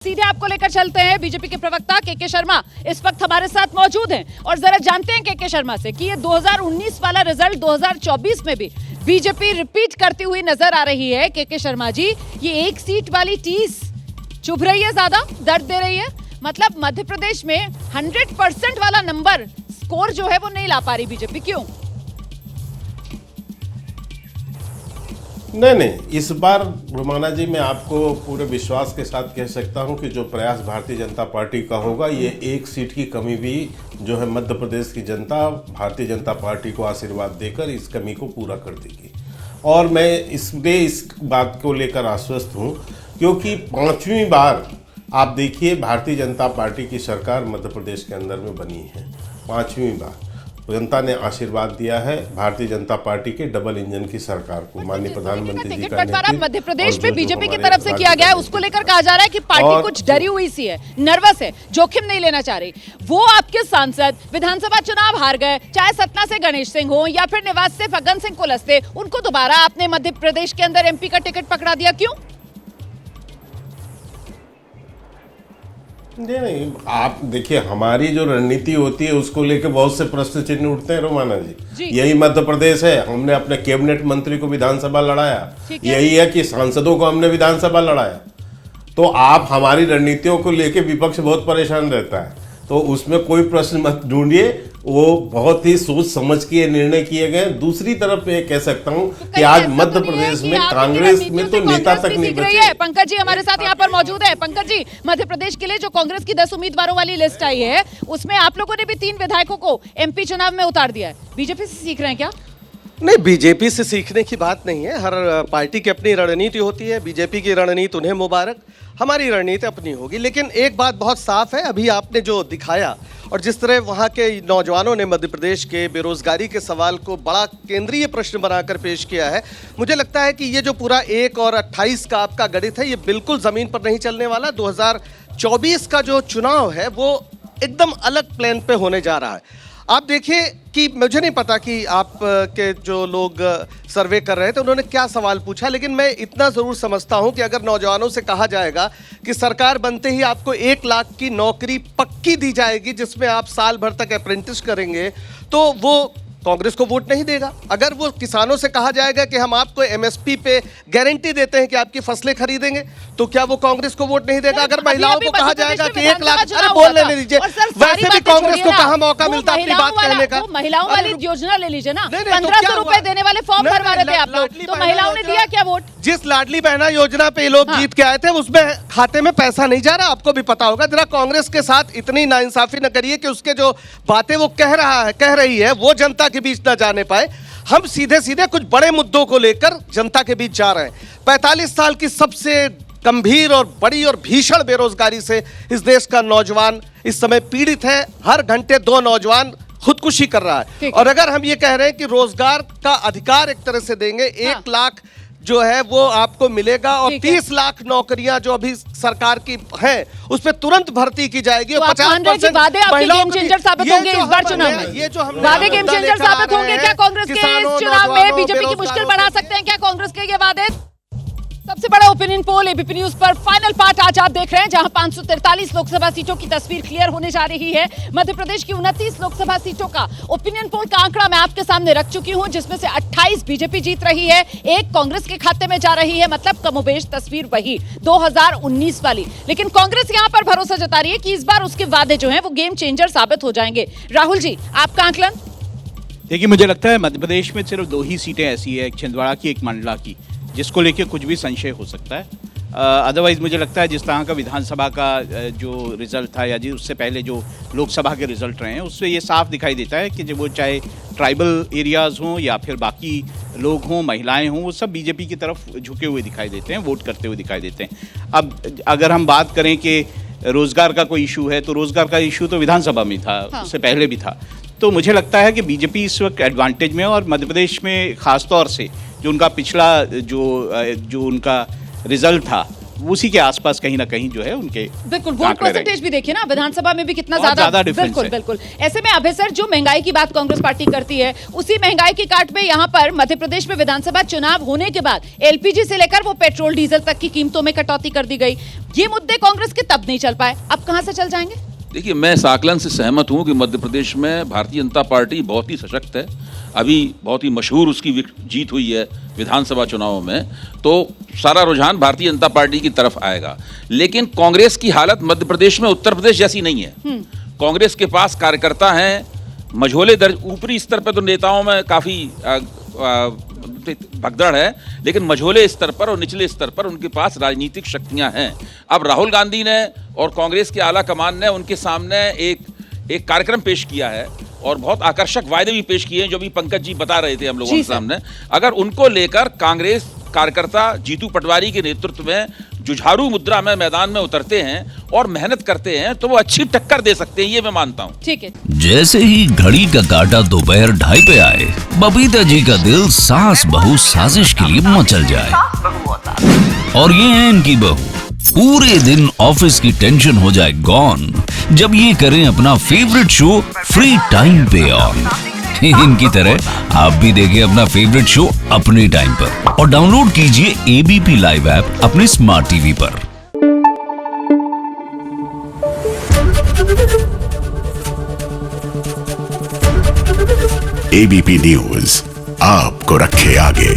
सीधे आपको लेकर चलते हैं। बीजेपी के प्रवक्ता के शर्मा इस वक्त हमारे साथ मौजूद हैं और जरा जानते हैं के शर्मा से कि ये 2019 वाला रिजल्ट 2024 में भी बीजेपी रिपीट करती हुई नजर आ रही है। के शर्मा जी, ये एक सीट वाली टीस चुभ रही है, ज्यादा दर्द दे रही है। मतलब मध्य प्रदेश में 100% वाला नंबर स्कोर जो है वो नहीं ला पा रही बीजेपी, क्यों? नहीं, इस बार रोमाना जी मैं आपको पूरे विश्वास के साथ कह सकता हूं कि जो प्रयास भारतीय जनता पार्टी का होगा, ये एक सीट की कमी भी जो है मध्य प्रदेश की जनता भारतीय जनता पार्टी को आशीर्वाद देकर इस कमी को पूरा कर देगी। और मैं इसमें इस बात को लेकर आश्वस्त हूं क्योंकि 5वीं बार आप देखिए भारतीय जनता पार्टी की सरकार मध्य प्रदेश के अंदर में बनी है। 5वीं बार जनता ने आशीर्वाद दिया है भारतीय जनता पार्टी के डबल इंजन की सरकार को। माननीय प्रधानमंत्री जी का बंटवारा मध्य प्रदेश में बीजेपी की तरफ से किया गया है, उसको लेकर कहा जा रहा है कि पार्टी कुछ डरी हुई सी है, नर्वस है, जोखिम नहीं लेना चाह रही। वो आपके सांसद विधानसभा चुनाव हार गए, चाहे सतना से गणेश सिंह हो या फिर निवास से फग्गन सिंह कुलस्ते, उनको दोबारा आपने मध्य प्रदेश के अंदर एमपी का टिकट पकड़ा दिया, क्यों? नहीं, आप देखिए हमारी जो रणनीति होती है उसको लेके बहुत से प्रश्न चिन्ह उठते हैं रोमाना जी। यही मध्य प्रदेश है, हमने अपने कैबिनेट मंत्री को विधानसभा लड़ाया, यही है कि सांसदों को हमने विधानसभा लड़ाया। तो आप हमारी रणनीतियों को लेके विपक्ष बहुत परेशान रहता है, तो उसमें कोई प्रश्न मत ढूंढिए, वो बहुत ही सोच समझ के निर्णय किए गए। दूसरी तरफ ये कह सकता हूँ कि आज मध्य प्रदेश में कांग्रेस में तो नेता तक नहीं बचे। पंकज जी हमारे साथ यहाँ पर मौजूद है। पंकज जी, मध्य प्रदेश के लिए जो कांग्रेस की 10 उम्मीदवारों वाली लिस्ट आई है, उसमें आप लोगों ने भी 3 विधायकों को एमपी चुनाव में उतार दिया है। बीजेपी से सीख रहे हैं क्या? नहीं, बीजेपी से सीखने की बात नहीं है। हर पार्टी की अपनी रणनीति होती है। बीजेपी की रणनीति उन्हें मुबारक, हमारी रणनीति अपनी होगी। लेकिन एक बात बहुत साफ है, अभी आपने जो दिखाया और जिस तरह वहाँ के नौजवानों ने मध्य प्रदेश के बेरोजगारी के सवाल को बड़ा केंद्रीय प्रश्न बनाकर पेश किया है, मुझे लगता है कि ये जो पूरा 1 और 28 का आपका गणित है, ये बिल्कुल ज़मीन पर नहीं चलने वाला। 2024 का जो चुनाव है वो एकदम अलग प्लान पे होने जा रहा है। आप देखिए कि मुझे नहीं पता कि आप के जो लोग सर्वे कर रहे थे उन्होंने क्या सवाल पूछा, लेकिन मैं इतना ज़रूर समझता हूं कि अगर नौजवानों से कहा जाएगा कि सरकार बनते ही आपको 1 लाख की नौकरी पक्की दी जाएगी जिसमें आप साल भर तक अप्रेंटिस करेंगे, तो वो कांग्रेस को वोट नहीं देगा। अगर वो किसानों से कहा जाएगा कि हम आपको एमएसपी पे गारंटी देते हैं कि आपकी फसलें खरीदेंगे, तो क्या वो कांग्रेस को वोट नहीं देगा? अगर महिलाओं को कहा जाएगा कि 1 लाख, अरे बोल लेने दीजिए, वैसे भी कांग्रेस को कहाँ मौका मिलता अपनी बात कहने का? महिलाओं वाली योजना ले लीजिए ना, 1500 रुपए देने वाले फॉर्म भरवा रहे थे आप लोग, तो महिलाओं ने दिया क्या वोट? जिस लाडली बहना योजना पे लोग जीत के आए थे उसमें खाते में पैसा नहीं जा रहा, आपको भी पता होगा। जरा कांग्रेस के साथ इतनी नाइंसाफी न करिए कि उसके जो बातें वो कह रही है वो जनता के बीच न जाने पाए। हम सीधे सीधे कुछ बड़े मुद्दों को लेकर जनता के बीच जा रहे हैं। 45 साल की सबसे गंभीर और बड़ी और भीषण बेरोजगारी से इस देश का नौजवान इस समय पीड़ित है। हर घंटे 2 नौजवान खुदकुशी कर रहा है। और अगर हम ये कह रहे हैं कि रोजगार का अधिकार एक तरह से देंगे, 1 लाख जो है वो आपको मिलेगा और 30 लाख नौकरियां जो अभी सरकार की हैं उस पर तुरंत भर्ती की जाएगी और 50% महिलाओं गेम चेंजर साबित होंगे इस बार चुनाव में। ये जो हम वादे गेम चेंजर साबित होंगे क्या कांग्रेस के इस चुनाव में? बीजेपी की मुश्किल बढ़ा सकते हैं क्या कांग्रेस के ये वादे? सबसे बड़ा ओपिनियन पोल एबीपी न्यूज पर फाइनल पार्ट आज आप देख रहे हैं, जहां 543 लोकसभा सीटों की तस्वीर क्लियर होने जा रही है। मध्य प्रदेश की 29 लोकसभा सीटों का ओपिनियन पोल का आंकड़ा मैं आपके सामने रख चुकी हूं, जिसमें से 28 बीजेपी जीत रही है, 1 कांग्रेस के खाते में जा रही है। मतलब कमोबेश तस्वीर वही 2019 वाली। लेकिन कांग्रेस यहां पर भरोसा जता रही है कि इस बार उसके वादे जो हैं वो गेम चेंजर साबित हो जाएंगे। राहुल जी, आपका आंकलन? देखिए, मुझे लगता है मध्य प्रदेश में सिर्फ 2 ही सीटें ऐसी है, एक छिंदवाड़ा की, एक मंडला की, जिसको लेके कुछ भी संशय हो सकता है। अदरवाइज़ मुझे लगता है जिस तरह का विधानसभा का जो रिज़ल्ट था या जी उससे पहले जो लोकसभा के रिज़ल्ट रहे हैं, उससे ये साफ दिखाई देता है कि जब वो चाहे ट्राइबल एरियाज़ हों या फिर बाकी लोग हों, महिलाएं हों, वो सब बीजेपी की तरफ झुके हुए दिखाई देते हैं, वोट करते हुए दिखाई देते हैं। अब अगर हम बात करें कि रोज़गार का कोई इशू है, तो रोज़गार का इशू तो विधानसभा में था, उससे पहले भी था। तो मुझे लगता है कि बीजेपी इस वक्त एडवांटेज में, और मध्य प्रदेश में ख़ास तौर से जो उनका पिछला जो उनका रिजल्ट था उसी के आसपास कहीं ना कहीं जो है उनके बिल्कुल वोट आंकड़े रहेंगे। परसेंटेज भी देखिए ना, विधानसभा में भी कितना बहुत ज्यादा ज्यादा difference बिल्कुल है। बिल्कुल। ऐसे में अभय सर, जो महंगाई की बात कांग्रेस पार्टी करती है, उसी महंगाई की काट में यहाँ पर मध्य प्रदेश में विधानसभा चुनाव होने के बाद एलपीजी से लेकर वो पेट्रोल डीजल तक की कीमतों में कटौती कर दी गई। ये मुद्दे कांग्रेस के तब नहीं चल पाए, अब कहां से चल जाएंगे? देखिए, मैं इस आकलन से सहमत हूं कि मध्य प्रदेश में भारतीय जनता पार्टी बहुत ही सशक्त है। अभी बहुत ही मशहूर उसकी जीत हुई है विधानसभा चुनावों में, तो सारा रुझान भारतीय जनता पार्टी की तरफ आएगा। लेकिन कांग्रेस की हालत मध्य प्रदेश में उत्तर प्रदेश जैसी नहीं है। कांग्रेस के पास कार्यकर्ता हैं, मझोले ऊपरी स्तर पर तो नेताओं में काफ़ी भगदड़ है, लेकिन मझोले स्तर पर और निचले स्तर पर उनके पास राजनीतिक शक्तियां हैं। अब राहुल गांधी ने और कांग्रेस के आला कमान ने उनके सामने एक कार्यक्रम पेश किया है और बहुत आकर्षक वायदे भी पेश किए हैं, जो भी पंकज जी बता रहे थे हम लोगों के सामने। अगर उनको लेकर कांग्रेस कार्यकर्ता जीतू पटवारी के नेतृत्व में जुझारू मुद्रा में मैदान में उतरते हैं और मेहनत करते हैं, तो वो अच्छी टक्कर दे सकते हैं, ये मैं मानता हूँ। ठीक है। जैसे ही घड़ी का काटा दोपहर 2:30 पे आए, बबीता जी का दिल सास बहू साजिश के लिए मचल जाए। और ये है इनकी बहू, पूरे दिन ऑफिस की टेंशन हो जाए गॉन जब ये करें अपना फेवरेट शो फ्री टाइम पे ऑन। इनकी तरह आप भी देखिए अपना फेवरेट शो अपने टाइम पर और डाउनलोड कीजिए एबीपी लाइव ऐप अपने स्मार्ट टीवी पर। एबीपी न्यूज आपको रखे आगे।